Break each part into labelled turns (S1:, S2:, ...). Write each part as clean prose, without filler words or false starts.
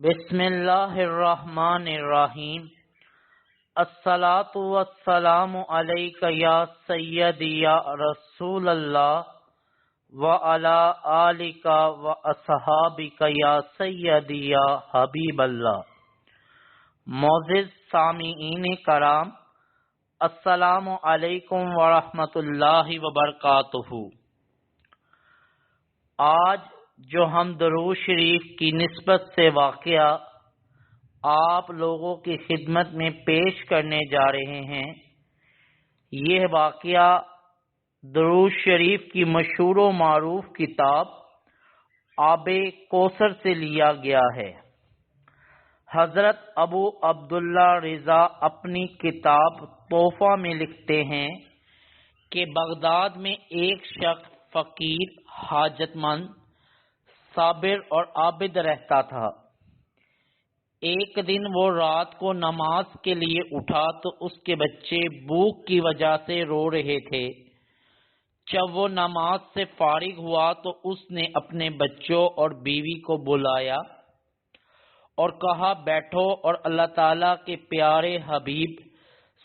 S1: بسم اللہ الرحمن الرحیم۔ الصلاۃ والسلام علیک یا سیدی یا رسول اللہ وعلی آلک واصحابک یا سیدی یا حبیب اللہ۔ معزز سامعین کرام، السلام علیکم ورحمۃ اللہ وبرکاتہ۔ آج جو ہم درود شریف کی نسبت سے واقعہ آپ لوگوں کی خدمت میں پیش کرنے جا رہے ہیں، یہ واقعہ درود شریف کی مشہور و معروف کتاب آب کوثر سے لیا گیا ہے۔ حضرت ابو عبداللہ رضا اپنی کتاب تحفہ میں لکھتے ہیں کہ بغداد میں ایک شخص فقیر، حاجت مند، صابر اور عابد رہتا تھا۔ ایک دن وہ رات کو نماز کے لیے اٹھا تو اس کے بچے بھوک کی وجہ سے رو رہے تھے۔ جب وہ نماز سے فارغ ہوا تو اس نے اپنے بچوں اور بیوی کو بلایا اور کہا، بیٹھو اور اللہ تعالیٰ کے پیارے حبیب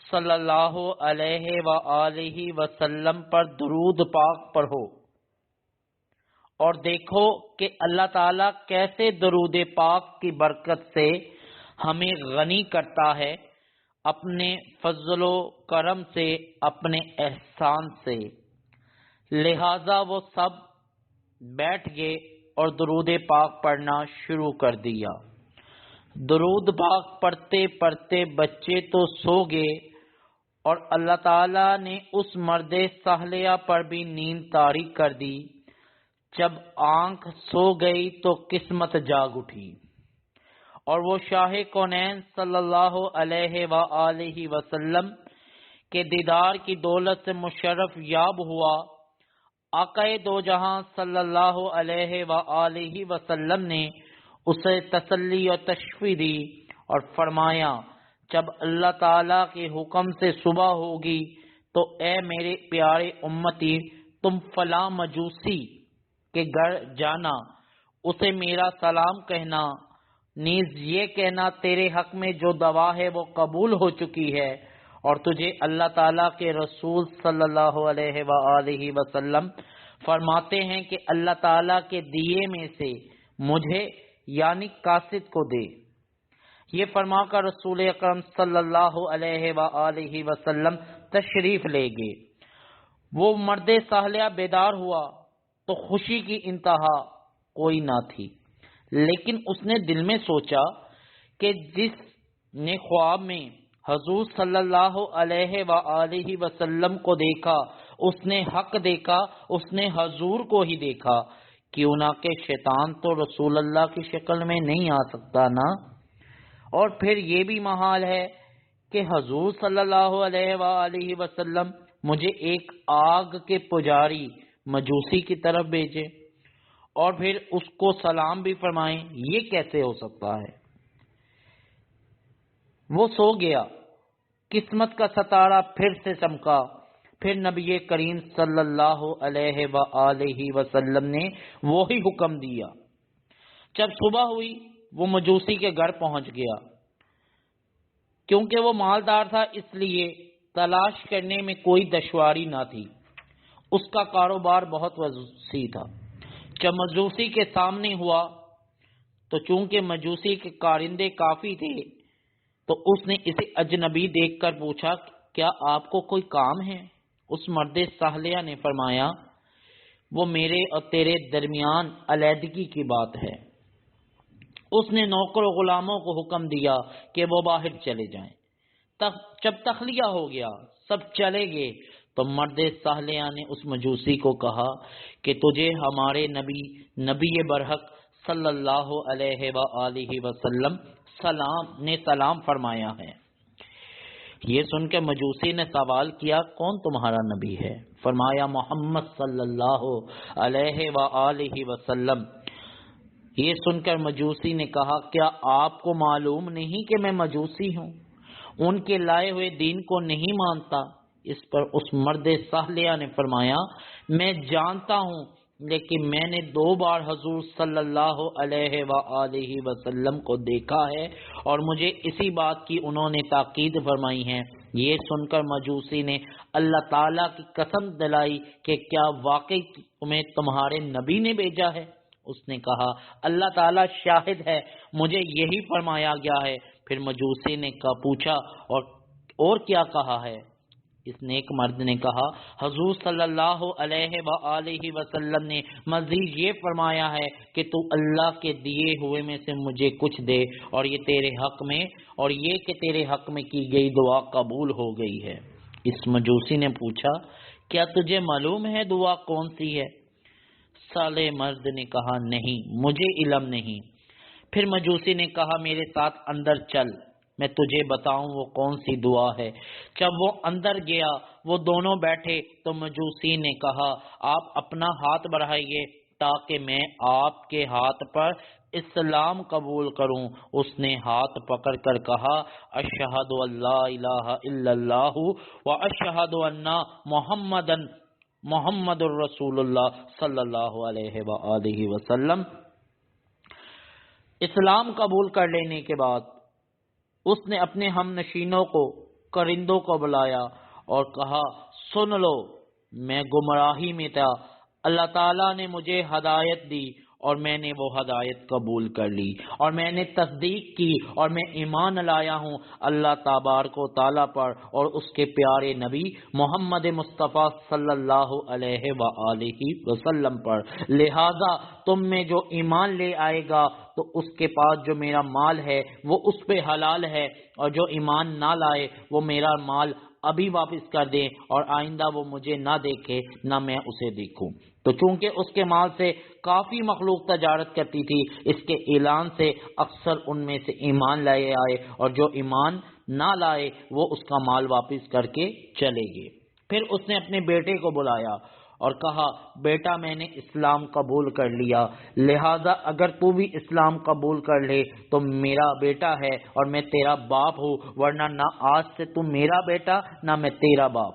S1: صلی اللہ علیہ وآلہ وسلم پر درود پاک پڑھو اور دیکھو کہ اللہ تعالیٰ کیسے درود پاک کی برکت سے ہمیں غنی کرتا ہے، اپنے فضل و کرم سے، اپنے احسان سے۔ لہذا وہ سب بیٹھ گئے اور درود پاک پڑھنا شروع کر دیا۔ درود پاک پڑھتے پڑھتے بچے تو سو گئے اور اللہ تعالیٰ نے اس مرد صالح پر بھی نیند طاری کر دی۔ جب آنکھ سو گئی تو قسمت جاگ اٹھی اور وہ شاہ کونین صلی اللہ علیہ وآلہ وسلم کے دیدار کی دولت سے مشرف یاب ہوا۔ آقا دو جہاں صلی اللہ علیہ وآلہ وسلم نے اسے تسلی اور تشفی دی اور فرمایا، جب اللہ تعالیٰ کے حکم سے صبح ہوگی تو اے میرے پیارے امتی، تم فلاں مجوسی کے گھر جانا، اسے میرا سلام کہنا، نیز یہ کہنا تیرے حق میں جو دعا ہے وہ قبول ہو چکی ہے اور تجھے اللہ تعالیٰ کے رسول صلی اللہ علیہ وآلہ وسلم فرماتے ہیں کہ اللہ تعالیٰ کے دیے میں سے مجھے یعنی قاصد کو دے۔ یہ فرما کر رسول اکرم صلی اللہ علیہ وآلہ وسلم تشریف لے گئے۔ وہ مرد صالح بیدار ہوا تو خوشی کی انتہا کوئی نہ تھی، لیکن اس نے دل میں سوچا کہ جس نے خواب میں حضور صلی اللہ علیہ وآلہ وسلم کو دیکھا، اس نے حق دیکھا، اس نے حضور کو ہی دیکھا، کیوں نہ کہ شیطان تو رسول اللہ کی شکل میں نہیں آ سکتا نا؟ اور پھر یہ بھی محال ہے کہ حضور صلی اللہ علیہ وآلہ وسلم مجھے ایک آگ کے پجاری مجوسی کی طرف بھیجے اور پھر اس کو سلام بھی فرمائیں، یہ کیسے ہو سکتا ہے؟ وہ سو گیا۔ قسمت کا ستارہ پھر سے چمکا۔ پھر نبی کریم صلی اللہ علیہ وآلہ وسلم نے وہی حکم دیا۔ جب صبح ہوئی وہ مجوسی کے گھر پہنچ گیا۔ کیونکہ وہ مالدار تھا اس لیے تلاش کرنے میں کوئی دشواری نہ تھی۔ اس کا کاروبار بہت وسیع تھا۔ جب مجوسی کے سامنے ہوا تو چونکہ مجوسی کے کارندے کافی تھے تو اس نے اسے اجنبی دیکھ کر پوچھا، کیا آپ کو کوئی کام ہے؟ اس مرد صالح نے فرمایا، وہ میرے اور تیرے درمیان علیحدگی کی بات ہے۔ اس نے نوکر و غلاموں کو حکم دیا کہ وہ باہر چلے جائیں۔ جب تخلیہ ہو گیا سب چلے گئے تو مرد صالح نے اس مجوسی کو کہا کہ تجھے ہمارے نبی برحق صلی اللہ علیہ وآلہ وسلم نے سلام فرمایا ہے۔ یہ سن کے مجوسی نے سوال کیا، کون تمہارا نبی ہے؟ فرمایا، محمد صلی اللہ علیہ وآلہ وسلم۔ یہ سن کر مجوسی نے کہا، کیا آپ کو معلوم نہیں کہ میں مجوسی ہوں، ان کے لائے ہوئے دین کو نہیں مانتا؟ اس پر اس مرد صالح نے فرمایا، میں جانتا ہوں لیکن میں نے 2 بار حضور صلی اللہ علیہ وآلہ وسلم کو دیکھا ہے اور مجھے اسی بات کی انہوں نے تاکید فرمائی ہے۔ یہ سن کر مجوسی نے اللہ تعالیٰ کی قسم دلائی کہ کیا واقعی تمہیں تمہارے نبی نے بھیجا ہے؟ اس نے کہا اللہ تعالیٰ شاہد ہے، مجھے یہی فرمایا گیا ہے۔ پھر مجوسی نے پوچھا اور کیا کہا ہے؟ اس نیک مرد نے کہا حضور صلی اللہ علیہ وآلہ وسلم نے مزید یہ فرمایا ہے کہ تو اللہ کے دیے ہوئے میں سے مجھے کچھ دے اور یہ کہ تیرے حق میں کی گئی دعا قبول ہو گئی ہے۔ اس مجوسی نے پوچھا کیا تجھے معلوم ہے دعا کون سی ہے؟ صالح مرد نے کہا نہیں، مجھے علم نہیں۔ پھر مجوسی نے کہا میرے ساتھ اندر چل، میں تجھے بتاؤں وہ کون سی دعا ہے۔ جب وہ اندر گیا، وہ دونوں بیٹھے تو مجوسی نے کہا آپ اپنا ہاتھ بڑھائیے تاکہ میں آپ کے ہاتھ پر اسلام قبول کروں۔ اس نے ہاتھ پکڑ کر کہا اشہد ان لا الہ الا اللہ و اشہد ان محمد الرسول اللہ صلی اللہ علیہ وآلہ وسلم۔ اسلام قبول کر لینے کے بعد اس نے اپنے ہم نشینوں کو، کرندوں کو بلایا اور کہا سن لو، میں گمراہی میں تھا، اللہ تعالیٰ نے مجھے ہدایت دی اور میں نے وہ ہدایت قبول کر لی اور میں نے تصدیق کی اور میں ایمان لایا ہوں اللہ تبارک و تعالیٰ پر اور اس کے پیارے نبی محمد مصطفیٰ صلی اللہ علیہ وآلہ وسلم پر، لہذا تم میں جو ایمان لے آئے گا تو اس کے پاس جو میرا مال ہے وہ اس پہ حلال ہے، اور جو ایمان نہ لائے وہ میرا مال ابھی واپس کر دے اور آئندہ وہ مجھے نہ دیکھے نہ میں اسے دیکھوں۔ تو چونکہ اس کے مال سے کافی مخلوق تجارت کرتی تھی، اس کے اعلان سے اکثر ان میں سے ایمان لائے آئے اور جو ایمان نہ لائے وہ اس کا مال واپس کر کے چلے گئے۔ پھر اس نے اپنے بیٹے کو بلایا اور کہا بیٹا میں نے اسلام قبول کر لیا، لہذا اگر تو بھی اسلام قبول کر لے تو میرا بیٹا ہے اور میں تیرا باپ ہوں، ورنہ نہ آج سے تو میرا بیٹا نہ میں تیرا باپ۔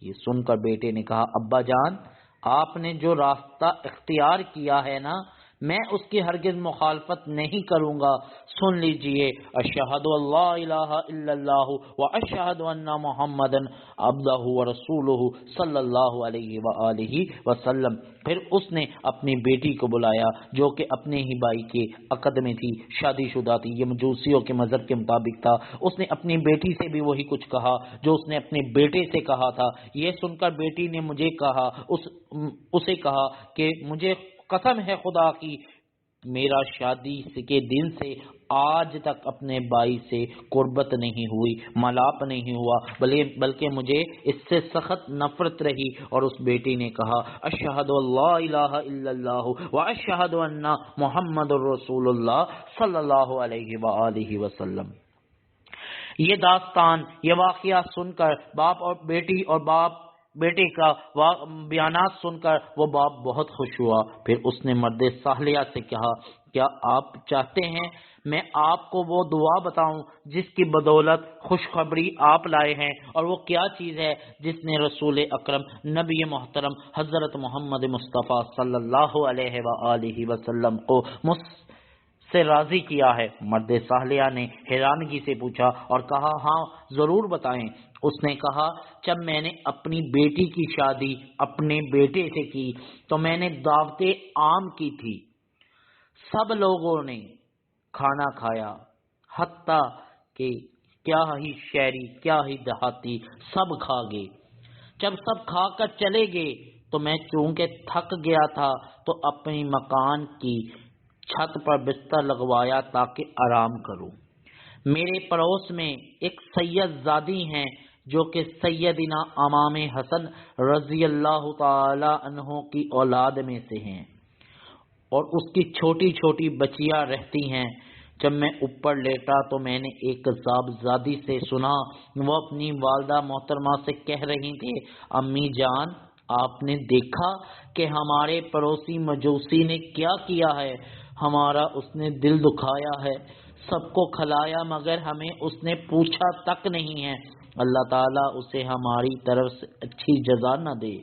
S1: یہ سن کر بیٹے نے کہا ابا جان، آپ نے جو راستہ اختیار کیا ہے نا، میں اس کی ہرگز مخالفت نہیں کروں گا۔ سن لیجئے اشہد ان لا الہ الا اللہ و اشہد ان محمد عبدہ و رسولہ صلی اللہ علیہ وآلہ وسلم۔ پھر اس نے اپنی بیٹی کو بلایا جو کہ اپنے ہی بھائی کے عقد میں تھی، شادی شدہ تھی، یہ مجوسیوں کے مذہب کے مطابق تھا۔ اس نے اپنی بیٹی سے بھی وہی کچھ کہا جو اس نے اپنے بیٹے سے کہا تھا۔ یہ سن کر بیٹی نے اسے کہا کہ مجھے قسم ہے خدا کی، میرا شادی کے دن سے آج تک اپنے بھائی سے قربت نہیں ہوئی، ملاپ نہیں ہوا، بلکہ مجھے اس سے سخت نفرت رہی۔ اور اس بیٹی نے کہا اشہد ان لا الہ الا اللہ و اشہد ان محمد الرسول اللہ صلی اللہ علیہ وآلہ وسلم۔ یہ داستان، یہ واقعہ سن کر باپ اور بیٹی اور بیٹے کا بیانات سن کر وہ باپ بہت خوش ہوا۔ پھر اس نے مرد صالحہ سے کہا کیا آپ چاہتے ہیں میں آپ کو وہ دعا بتاؤں جس کی بدولت خوشخبری آپ لائے ہیں؟ اور وہ کیا چیز ہے جس نے رسول اکرم نبی محترم حضرت محمد مصطفیٰ صلی اللہ علیہ وآلہ وسلم کو سے راضی کیا ہے؟ مرد صالحہ نے حیرانگی سے پوچھا اور کہا ہاں ضرور بتائیں۔ اس نے کہا جب میں نے اپنی بیٹی کی شادی اپنے بیٹے سے کی تو میں نے دعوت عام کی تھی، سب لوگوں نے کھانا کھایا، حتیٰ کہ کیا ہی شہری کیا ہی دیہاتی سب کھا گئے۔ جب سب کھا کر چلے گئے تو میں چونکہ تھک گیا تھا تو اپنی مکان کی چھت پر بستر لگوایا تاکہ آرام کروں۔ میرے پڑوس میں ایک سید زادی ہیں جو کہ سیدنا امام حسن رضی اللہ تعالی عنہ کی اولاد میں سے ہیں، اور اس کی چھوٹی چھوٹی بچیاں رہتی ہیں۔ جب میں اوپر لیٹا تو میں نے ایک صاحبزادی سے سنا، وہ اپنی والدہ محترمہ سے کہہ رہی تھی امی جان آپ نے دیکھا کہ ہمارے پڑوسی مجوسی نے کیا کیا ہے؟ ہمارا اس نے دل دکھایا ہے، سب کو کھلایا مگر ہمیں اس نے پوچھا تک نہیں ہے، اللہ تعالیٰ اسے ہماری طرف سے اچھی جزا نہ دے۔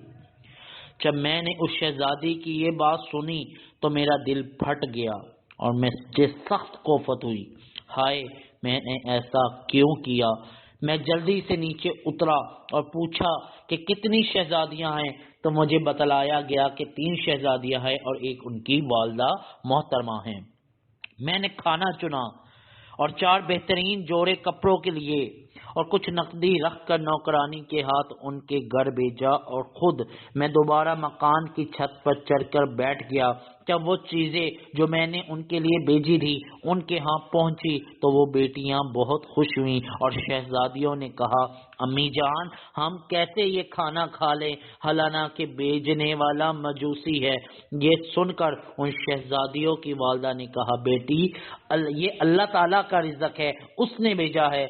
S1: جب میں نے اس شہزادی کی یہ بات سنی تو میرا دل پھٹ گیا اور مجھے سخت کوفت ہوئی۔ ہائے، میں نے ایسا کیوں کیا؟ میں جلدی سے نیچے اترا اور پوچھا کہ کتنی شہزادیاں ہیں، تو مجھے بتلایا گیا کہ 3 شہزادیاں ہیں اور ایک ان کی والدہ محترمہ ہیں۔ میں نے کھانا چنا اور 4 بہترین جوڑے کپڑوں کے لیے اور کچھ نقدی رکھ کر نوکرانی کے ہاتھ ان کے گھر بھیجا، اور خود میں دوبارہ مکان کی چھت پر چڑھ کر بیٹھ گیا۔ جب وہ چیزیں جو میں نے ان کے لیے بھیجی تھی ان کے ہاں پہنچی تو وہ بیٹیاں بہت خوش ہوئیں اور شہزادیوں نے کہا، امی جان، ہم کیسے یہ کھانا کھا لیں، حالانکہ بھیجنے والا مجوسی ہے۔ یہ سن کر ان شہزادیوں کی والدہ نے کہا، بیٹی، یہ اللہ تعالیٰ کا رزق ہے، اس نے بھیجا ہے۔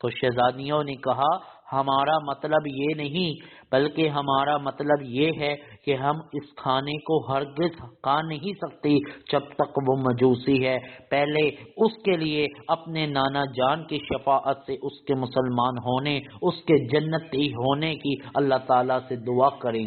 S1: تو شہزادیوں نے کہا، ہمارا مطلب یہ نہیں، بلکہ ہمارا مطلب یہ ہے کہ ہم اس کھانے کو ہرگز کھا نہیں سکتی جب تک وہ مجوسی ہے۔ پہلے اس کے لیے اپنے نانا جان کی شفاعت سے اس کے مسلمان ہونے، اس کے جنتی ہونے کی اللہ تعالیٰ سے دعا کریں۔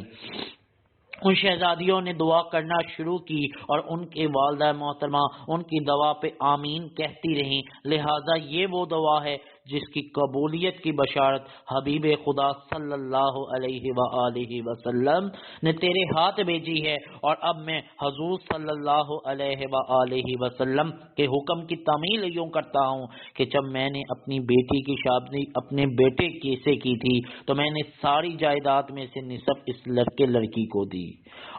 S1: ان شہزادیوں نے دعا کرنا شروع کی اور ان کی والدہ محترمہ ان کی دعا پہ آمین کہتی رہیں۔ لہٰذا یہ وہ دعا ہے جس کی قبولیت کی بشارت حبیب خدا صلی اللہ علیہ وآلہ وسلم نے تیرے ہاتھ بھیجی ہے، اور اب میں حضور صلی اللہ علیہ وآلہ وسلم کے حکم کی تعمیل یوں کرتا ہوں کہ جب میں نے اپنی بیٹی کی شادی اپنے بیٹے سے کی تھی تو میں نے ساری جائیداد میں سے نصف اس لڑکے لڑکی کو دی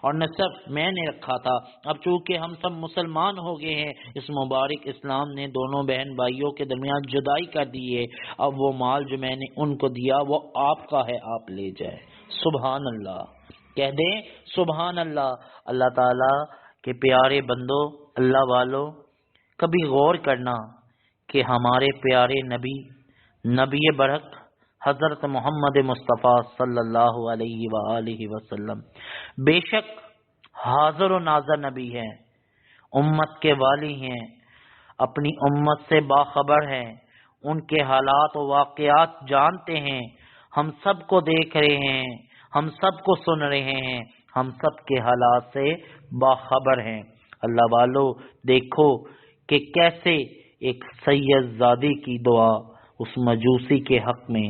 S1: اور نصف میں نے رکھا تھا۔ اب چونکہ ہم سب مسلمان ہو گئے ہیں، اس مبارک اسلام نے دونوں بہن بھائیوں کے درمیان جدائی کر دی ہے، اب وہ مال جو میں نے ان کو دیا وہ آپ کا ہے، آپ لے جائیں۔ سبحان اللہ، کہہ دیں سبحان اللہ۔ اللہ تعالیٰ کے پیارے بندو، اللہ والو، کبھی غور کرنا کہ ہمارے پیارے نبی برحق حضرت محمد مصطفیٰ صلی اللہ علیہ وآلہ وسلم بے شک حاضر و ناظر نبی ہیں، امت کے والی ہیں، اپنی امت سے باخبر ہیں، ان کے حالات و واقعات جانتے ہیں، ہم سب کو دیکھ رہے ہیں، ہم سب کو سن رہے ہیں، ہم سب کے حالات سے باخبر ہیں۔ اللہ والو، دیکھو کہ کیسے ایک سید زادی کی دعا اس مجوسی کے حق میں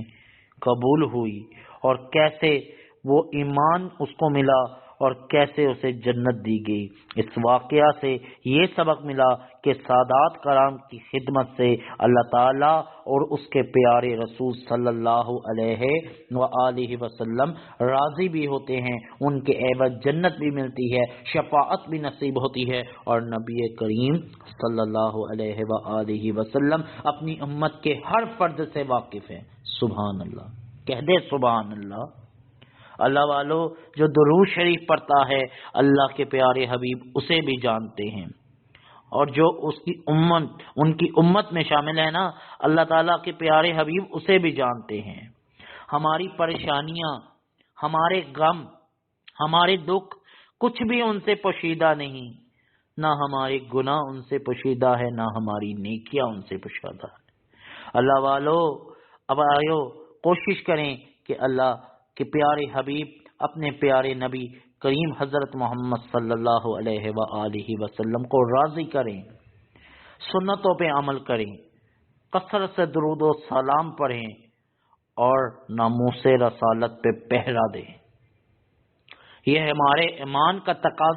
S1: قبول ہوئی اور کیسے وہ ایمان اس کو ملا اور کیسے اسے جنت دی گئی۔ اس واقعہ سے یہ سبق ملا کہ سادات کرام کی خدمت سے اللہ تعالیٰ اور اس کے پیارے رسول صلی اللہ علیہ وآلہ وسلم راضی بھی ہوتے ہیں، ان کے عوض جنت بھی ملتی ہے، شفاعت بھی نصیب ہوتی ہے، اور نبی کریم صلی اللہ علیہ وآلہ وسلم اپنی امت کے ہر فرد سے واقف ہیں۔ سبحان اللہ، کہہ دے سبحان اللہ۔ اللہ والو، جو درود شریف پڑھتا ہے اللہ کے پیارے حبیب اسے بھی جانتے ہیں، اور جو اس کی امت ان کی امت میں شامل ہے نا، اللہ تعالیٰ کے پیارے حبیب اسے بھی جانتے ہیں۔ ہماری پریشانیاں، ہمارے غم، ہمارے دکھ کچھ بھی ان سے پوشیدہ نہیں، نہ ہمارے گناہ ان سے پوشیدہ ہے، نہ ہماری نیکیاں ان سے پوشیدہ ہے۔ اللہ والو، اب آئیو کوشش کریں کہ اللہ کہ پیارے حبیب اپنے پیارے نبی کریم حضرت محمد صلی اللہ علیہ وآلہ وسلم کو راضی کریں، سنتوں پہ عمل کریں، کثرت سے درود و سلام پڑھیں اور ناموس رسالت پہ پہرا دیں۔ یہ ہمارے ایمان کا تقاضا